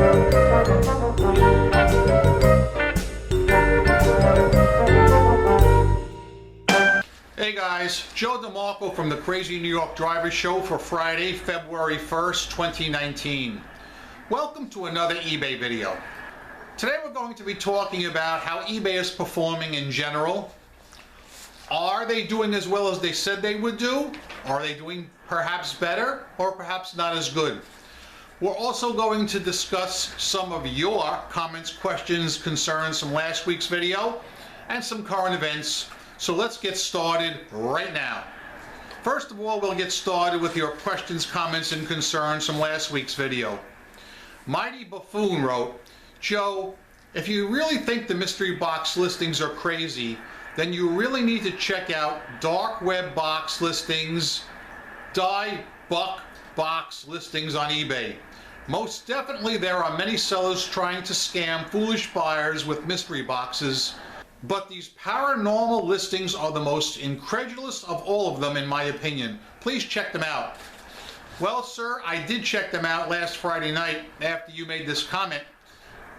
Hey guys, Joe DeMarco from the Crazy New York Driver Show for Friday, February 1st, 2019. Welcome to another eBay video. Today we're going to be talking about how eBay is performing in general. Are they doing as well as they said they would do? Are they doing perhaps better or perhaps not as good? We're also going to discuss some of your comments, questions, concerns from last week's video and some current events. So let's get started right now. First of all, we'll get started with your questions, comments, and concerns from last week's video. Mighty Buffoon wrote, Joe, if you really think the mystery box listings are crazy, then you really need to check out dark web box listings, buck box listings on eBay. Most definitely there are many sellers trying to scam foolish buyers with mystery boxes, but these paranormal listings are the most incredulous of all of them in my opinion. Please check them out. Well, sir, I did check them out last Friday night after you made this comment,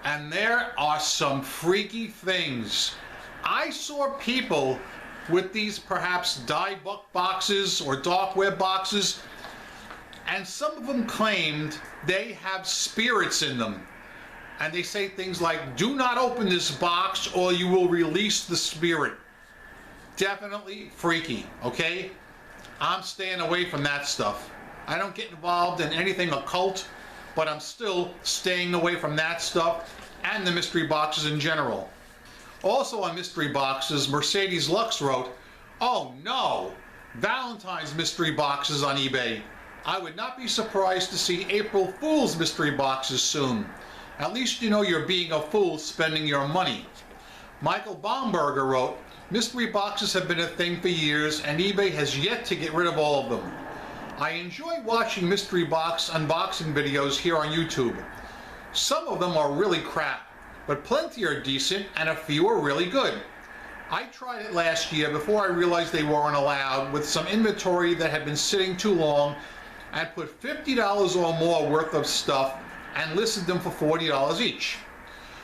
and there are some freaky things. I saw people with these perhaps buck boxes or dark web boxes, and some of them claimed they have spirits in them. And they say things like, do not open this box or you will release the spirit. Definitely freaky, okay? I'm staying away from that stuff. I don't get involved in anything occult, but I'm still staying away from that stuff and the mystery boxes in general. Also on mystery boxes, Mercedes Lux wrote, oh no, Valentine's mystery boxes on eBay. I would not be surprised to see April Fool's mystery boxes soon. At least you know you're being a fool spending your money. Michael Baumberger wrote, mystery boxes have been a thing for years and eBay has yet to get rid of all of them. I enjoy watching mystery box unboxing videos here on YouTube. Some of them are really crap, but plenty are decent and a few are really good. I tried it last year before I realized they weren't allowed with some inventory that had been sitting too long, and put $50 or more worth of stuff and listed them for $40 each.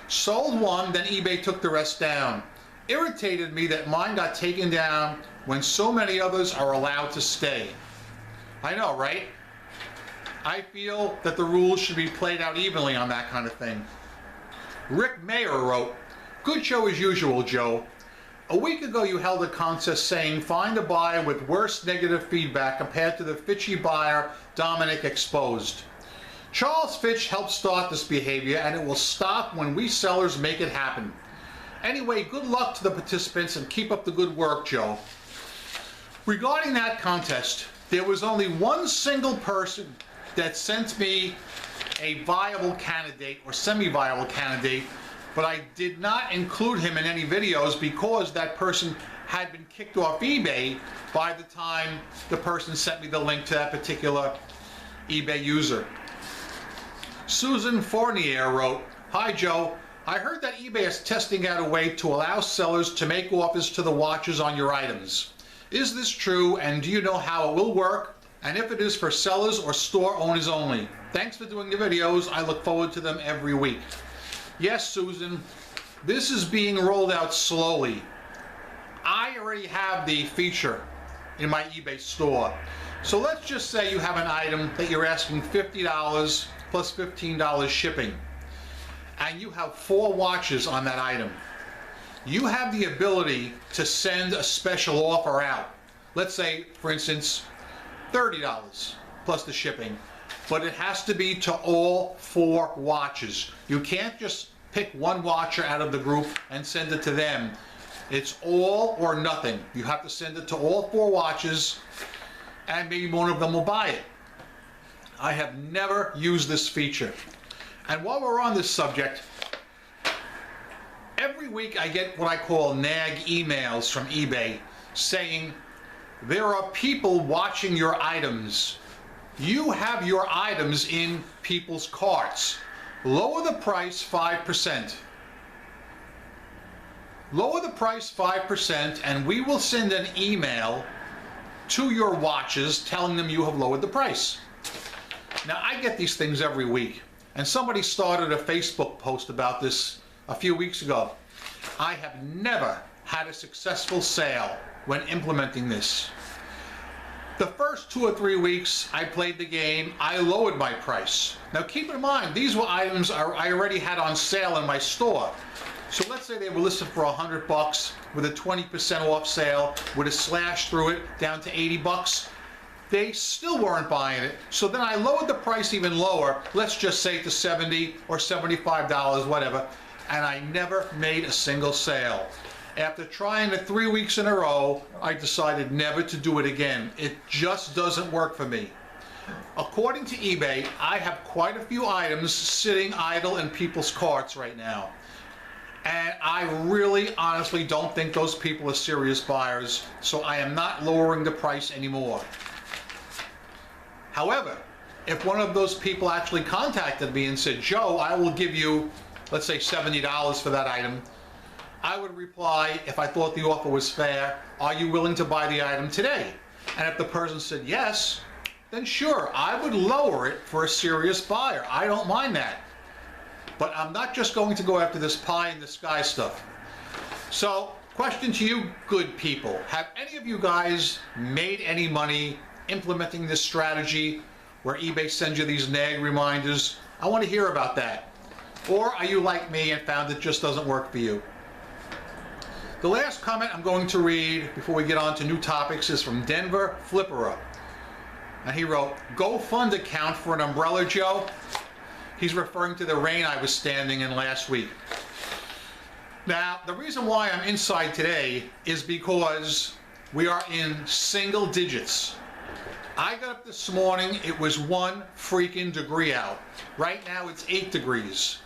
Sold one, then eBay took the rest down. Irritated me that mine got taken down when so many others are allowed to stay. I know, right? I feel that the rules should be played out evenly on that kind of thing. Rick Mayer wrote, good show as usual, Joe. A week ago you held a contest saying find a buyer with worse negative feedback compared to the Fitchy buyer Dominic exposed. Charles Fitch helped start this behavior and it will stop when we sellers make it happen. Anyway, good luck to the participants and keep up the good work, Joe. Regarding that contest, there was only one single person that sent me a viable candidate or semi-viable candidate, but I did not include him in any videos because that person had been kicked off eBay by the time the person sent me the link to that particular eBay user. Susan Fournier wrote, hi Joe, I heard that eBay is testing out a way to allow sellers to make offers to the watchers on your items. Is this true and do you know how it will work? And if it is for sellers or store owners only? Thanks for doing the videos. I look forward to them every week. Yes, Susan, this is being rolled out slowly. I already have the feature in my eBay store. So let's just say you have an item that you're asking $50 plus $15 shipping, and you have 4 watches on that item. You have the ability to send a special offer out. Let's say, for instance, $30 plus the shipping, but it has to be to all 4 watches. You can't just pick one watcher out of the group and send it to them. It's all or nothing. You have to send it to all 4 watches, and maybe one of them will buy it. I have never used this feature. And while we're on this subject, every week I get what I call nag emails from eBay saying, there are people watching your items. You have your items in people's carts. Lower the price 5%. Lower the price 5% and we will send an email to your watches telling them you have lowered the price. Now I get these things every week. And somebody started a Facebook post about this a few weeks ago. I have never had a successful sale when implementing this. The first 2 or 3 weeks I played the game, I lowered my price. Now keep in mind, these were items I already had on sale in my store. So let's say they were listed for $100 with a 20% off sale with a slash through it down to $80. They still weren't buying it. So then I lowered the price even lower, let's just say to $70 or $75, whatever, and I never made a single sale. After trying it 3 weeks in a row, I decided never to do it again. It just doesn't work for me. According to eBay, I have quite a few items sitting idle in people's carts right now. And I really honestly don't think those people are serious buyers, so I am not lowering the price anymore. However, if one of those people actually contacted me and said, Joe, I will give you, let's say $70 for that item, I would reply, if I thought the offer was fair, are you willing to buy the item today? And if the person said yes, then sure, I would lower it for a serious buyer. I don't mind that. But I'm not just going to go after this pie in the sky stuff. So, question to you good people. Have any of you guys made any money implementing this strategy where eBay sends you these nag reminders? I want to hear about that. Or are you like me and found it just doesn't work for you? The last comment I'm going to read before we get on to new topics is from Denver Flipperer. And he wrote, "Go fund account for an umbrella, Joe." He's referring to the rain I was standing in last week. Now, the reason why I'm inside today is because we are in single digits. I got up this morning, it was 1 freaking degree out. Right now it's 8 degrees.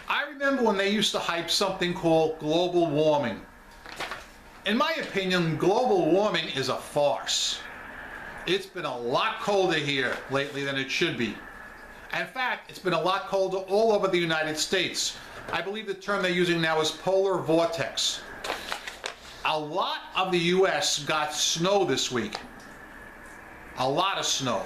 I remember when they used to hype something called global warming. In my opinion, global warming is a farce. It's been a lot colder here lately than it should be. In fact, it's been a lot colder all over the United States. I believe the term they're using now is polar vortex. A lot of the US got snow this week. A lot of snow.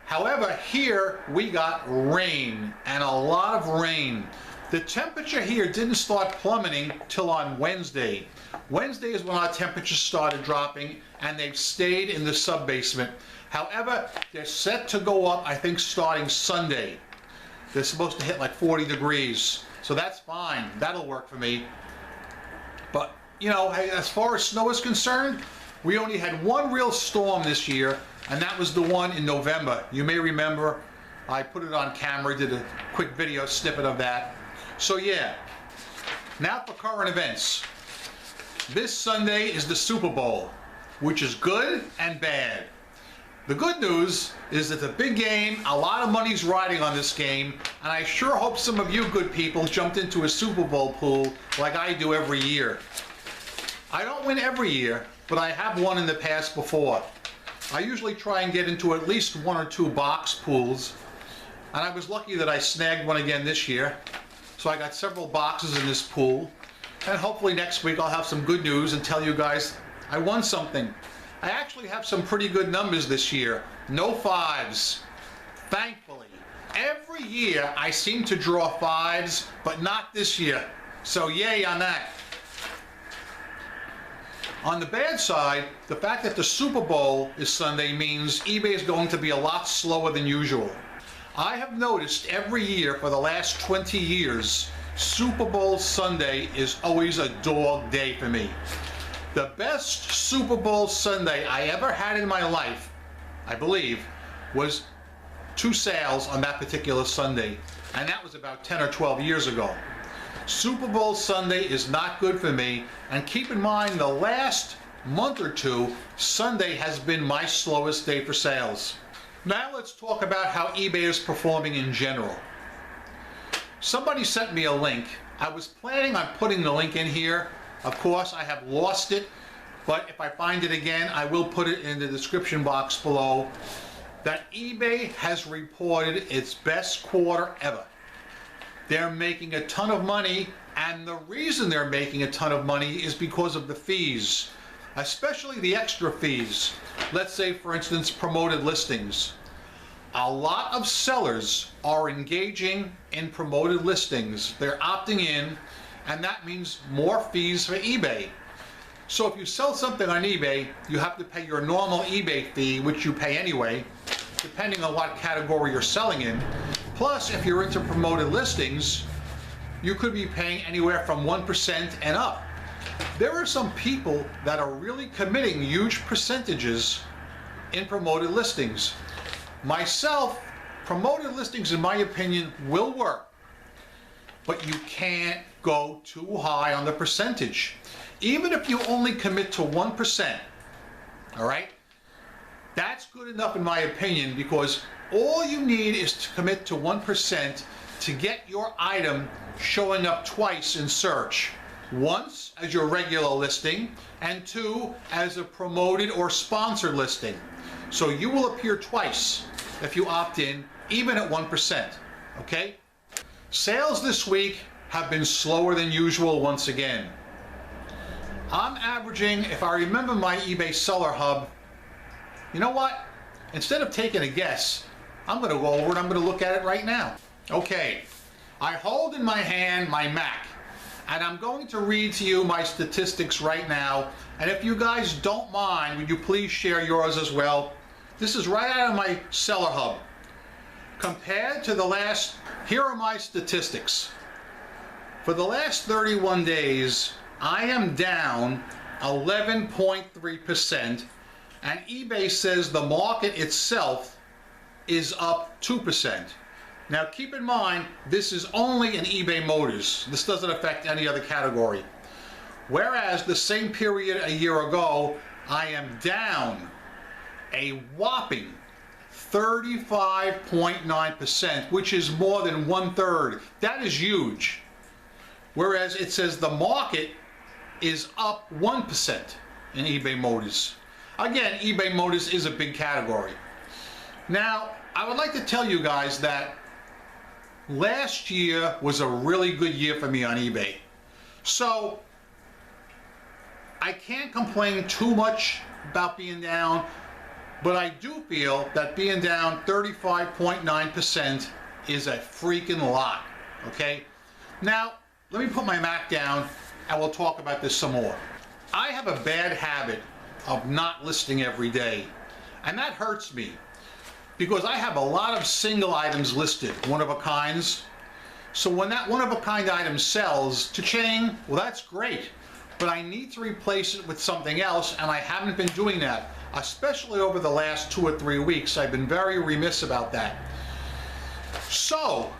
However, here we got rain, and a lot of rain. The temperature here didn't start plummeting till on Wednesday. Wednesday is when our temperatures started dropping, and they've stayed in the sub-basement. However, they're set to go up, I think, starting Sunday. They're supposed to hit like 40 degrees, so that's fine. That'll work for me. But, you know, hey, as far as snow is concerned, we only had one real storm this year, and that was the one in November. You may remember, I put it on camera, did a quick video snippet of that. So yeah, now for current events. This Sunday is the Super Bowl, which is good and bad. The good news is it's a big game, a lot of money's riding on this game, and I sure hope some of you good people jumped into a Super Bowl pool like I do every year. I don't win every year, but I have won in the past before. I usually try and get into at least 1 or 2 box pools, and I was lucky that I snagged one again this year. So I got several boxes in this pool, and hopefully next week I'll have some good news and tell you guys I won something. I actually have some pretty good numbers this year. No 5s, thankfully. Every year I seem to draw 5s, but not this year. So yay on that. On the bad side, the fact that the Super Bowl is Sunday means eBay is going to be a lot slower than usual. I have noticed every year for the last 20 years, Super Bowl Sunday is always a dog day for me. The best Super Bowl Sunday I ever had in my life, I believe, was 2 sales on that particular Sunday, and that was about 10 or 12 years ago. Super Bowl Sunday is not good for me, and keep in mind the last month or 2, Sunday has been my slowest day for sales. Now let's talk about how eBay is performing in general. Somebody sent me a link. I was planning on putting the link in here. Of course, I have lost it, but if I find it again, I will put it in the description box below. That eBay has reported its best quarter ever. They're making a ton of money, and the reason they're making a ton of money is because of the fees, especially the extra fees. Let's say, for instance, promoted listings. a lot of sellers are engaging in promoted listings. They're opting in, and that means more fees for eBay. So if you sell something on eBay, you have to pay your normal eBay fee, which you pay anyway, depending on what category you're selling in. Plus, if you're into promoted listings, you could be paying anywhere from 1% and up. There are some people that are really committing huge percentages in promoted listings. Myself, promoted listings, in my opinion, will work, but you can't go too high on the percentage. Even if you only commit to 1%, all right? That's good enough in my opinion, because all you need is to commit to 1% to get your item showing up twice in search. Once as your regular listing, and two as a promoted or sponsored listing. So you will appear twice if you opt in, even at 1%, okay? Sales this week have been slower than usual once again. I'm averaging, if I remember my eBay Seller Hub, you know what? Instead of taking a guess, I'm gonna go over and I'm gonna look at it right now. Okay, I hold in my hand my Mac, and I'm going to read to you my statistics right now, and if you guys don't mind, would you please share yours as well? This is right out of my Seller Hub. Compared to the last, here are my statistics. For the last 31 days, I am down 11.3%, and eBay says the market itself is up 2%. Now keep in mind, this is only in eBay Motors. This doesn't affect any other category. Whereas the same period a year ago, I am down a whopping 35.9%, which is more than 1/3. That is huge. Whereas it says the market is up 1% in eBay Motors. Again, eBay Motors is a big category. Now, I would like to tell you guys that last year was a really good year for me on eBay. So, I can't complain too much about being down, but I do feel that being down 35.9% is a freaking lot, okay? Now, let me put my Mac down and we'll talk about this some more. I have a bad habit of not listing every day, and that hurts me because I have a lot of single items listed, one-of-a-kinds. So when that one-of-a-kind item sells to chain, well, that's great, but I need to replace it with something else, and I haven't been doing that, especially over the last 2 or 3 weeks. I've been very remiss about that. So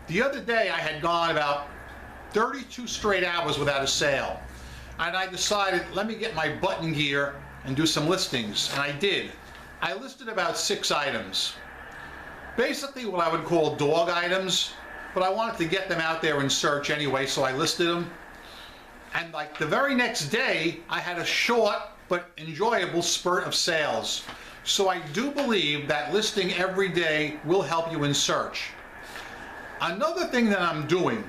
the other day I had gone about 32 straight hours without a sale, and I decided, let me get my button gear and do some listings, and I did. I listed about 6 items. Basically what I would call dog items, but I wanted to get them out there in search anyway, so I listed them. And like the very next day, I had a short but enjoyable spurt of sales. So I do believe that listing every day will help you in search. Another thing that I'm doing,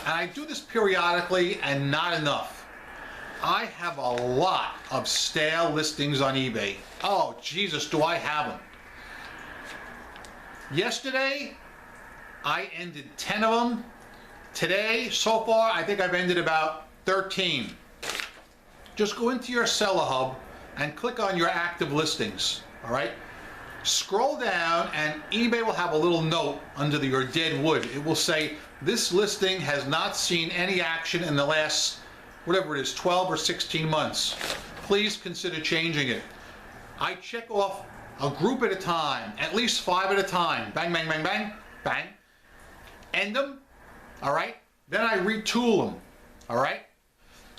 and I do this periodically and not enough, I have a lot of stale listings on eBay. Oh, Jesus, do I have them. Yesterday, I ended 10 of them. Today, so far, I think I've ended about 13. Just go into your Seller Hub and click on your active listings, all right? Scroll down and eBay will have a little note under your dead wood. It will say, this listing has not seen any action in the last, whatever it is, 12 or 16 months. Please consider changing it. I check off a group at a time, at least 5 at a time. Bang, bang, bang, bang, bang. End them, all right? Then I retool them, all right?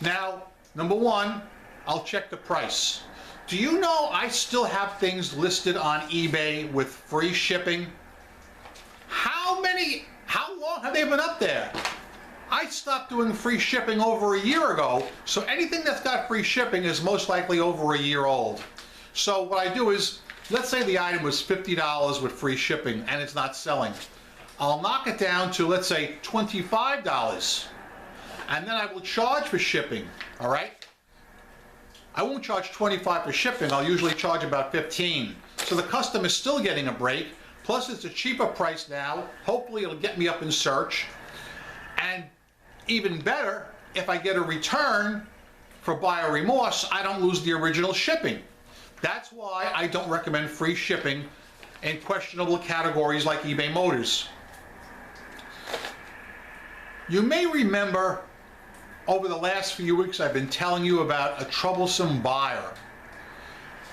Now, number 1, I'll check the price. Do you know I still have things listed on eBay with free shipping? How long have they been up there? I stopped doing free shipping over a year ago, so anything that's got free shipping is most likely over a year old. So what I do is, let's say the item was $50 with free shipping and it's not selling. I'll knock it down to, let's say, $25, and then I will charge for shipping, all right? I won't charge $25 for shipping, I'll usually charge about $15. So the customer is still getting a break. Plus it's a cheaper price now. Hopefully it'll get me up in search. And even better, if I get a return for buyer remorse, I don't lose the original shipping. That's why I don't recommend free shipping in questionable categories like eBay Motors. You may remember over the last few weeks I've been telling you about a troublesome buyer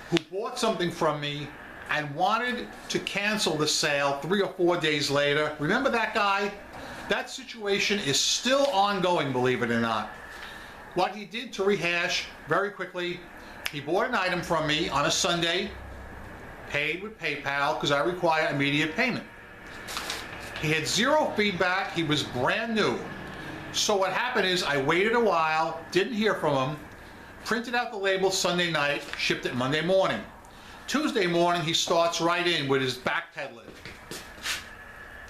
who bought something from me and wanted to cancel the sale 3 or 4 days later. Remember that guy? That situation is still ongoing, believe it or not. What he did, to rehash very quickly, he bought an item from me on a Sunday, paid with PayPal because I require immediate payment. He had zero feedback. He was brand new. So what happened is I waited a while, didn't hear from him, printed out the label Sunday night, shipped it Monday morning. Tuesday morning he starts right in with his backpedaling.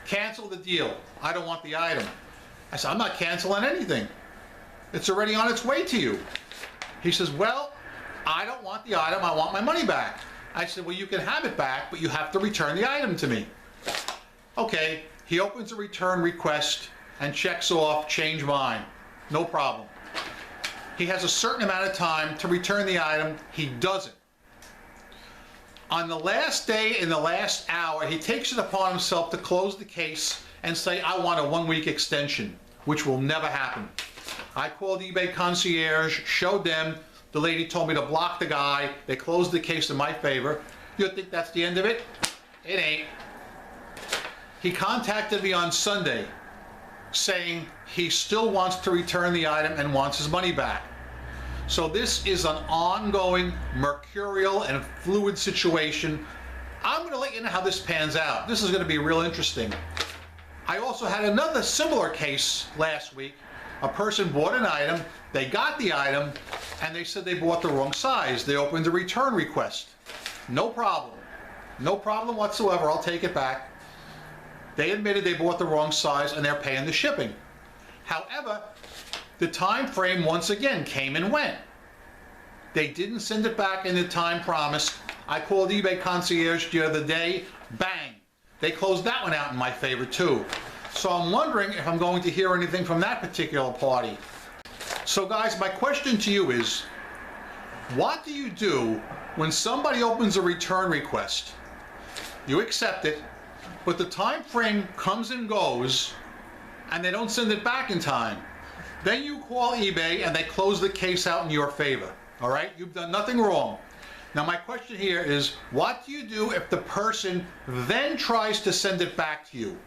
Cancel the deal. I don't want the item. I said, I'm not canceling anything. It's already on its way to you. He says, well, I don't want the item. I want my money back. I said, well, you can have it back, but you have to return the item to me. Okay, he opens a return request and checks off, change mine. No problem. He has a certain amount of time to return the item. He doesn't. On the last day, in the last hour, he takes it upon himself to close the case and say, I want a 1-week extension, which will never happen. I called eBay concierge, showed them. The lady told me to block the guy. They closed the case in my favor. You think that's the end of it? It ain't. He contacted me on Sunday saying he still wants to return the item and wants his money back. So this is an ongoing, mercurial and fluid situation. I'm going to let you know how this pans out. This is going to be real interesting. I also had another similar case last week. A person bought an item, they got the item, and they said they bought the wrong size. They opened a return request. No problem. No problem whatsoever. I'll take it back. They admitted they bought the wrong size and they're paying the shipping. However, the time frame once again came and went. They didn't send it back in the time promised. I called eBay concierge the other day. Bang! They closed that one out in my favor too. So I'm wondering if I'm going to hear anything from that particular party. So guys, my question to you is, what do you do when somebody opens a return request? You accept it, but the time frame comes and goes and they don't send it back in time. Then you call eBay and they close the case out in your favor. All right? You've done nothing wrong. Now my question here is, what do you do if the person then tries to send it back to you?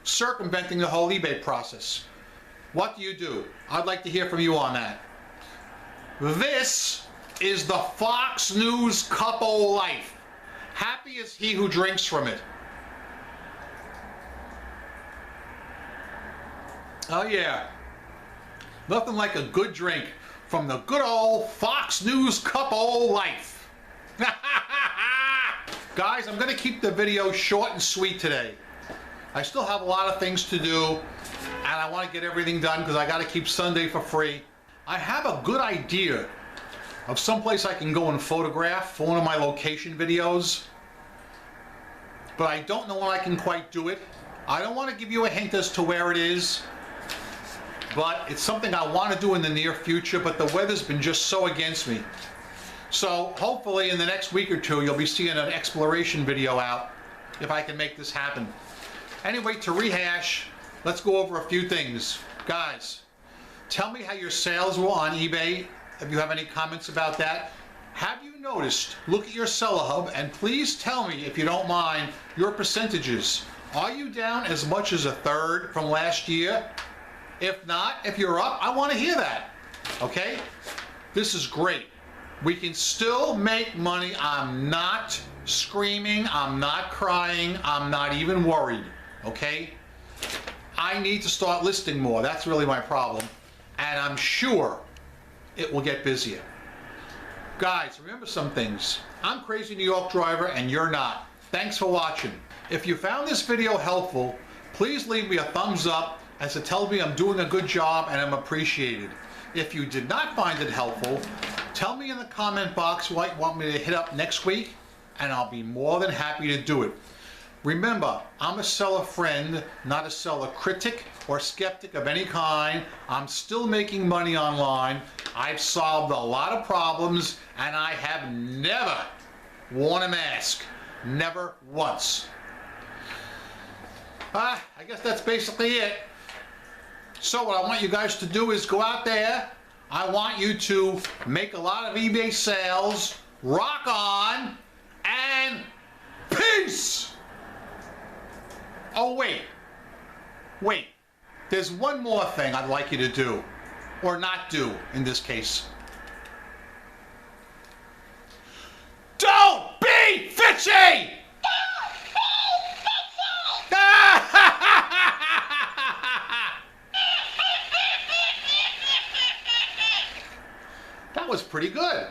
Circumventing the whole eBay process. What do you do? I'd like to hear from you on that. This is the Fox News Cup O' Life. Happy is he who drinks from it. Oh yeah. Nothing like a good drink from the good old Fox News Cup O' Life. Guys, I'm going to keep the video short and sweet today. I still have a lot of things to do, and I want to get everything done because I got to keep Sunday for free. I have a good idea of someplace I can go and photograph for one of my location videos, but I don't know when I can quite do it. I don't want to give you a hint as to where it is, but it's something I want to do in the near future, but the weather's been just so against me. So hopefully in the next week or two you'll be seeing an exploration video out if I can make this happen. Anyway, to rehash, let's go over a few things. Guys, tell me how your sales were on eBay, if you have any comments about that. Have you noticed, look at your seller hub, and please tell me, if you don't mind, your percentages. Are you down as much as a third from last year? If not, if you're up, I want to hear that. Okay? This is great. We can still make money. I'm not screaming. I'm not crying. I'm not even worried. Okay? I need to start listing more. That's really my problem. And I'm sure it will get busier. Guys, remember some things. I'm Crazy New York Driver and you're not. Thanks for watching. If you found this video helpful, please leave me a thumbs up as it tells me I'm doing a good job and I'm appreciated. If you did not find it helpful, tell me in the comment box what you want me to hit up next week, and I'll be more than happy to do it. Remember, I'm a seller friend, not a seller critic or skeptic of any kind. I'm still making money online. I've solved a lot of problems, and I have never worn a mask. Never once. I guess that's basically it. So what I want you guys to do is go out there. I want you to make a lot of eBay sales, rock on, and peace! Oh, wait. There's one more thing I'd like you to do, or not do in this case. Don't be fishy! That was pretty good.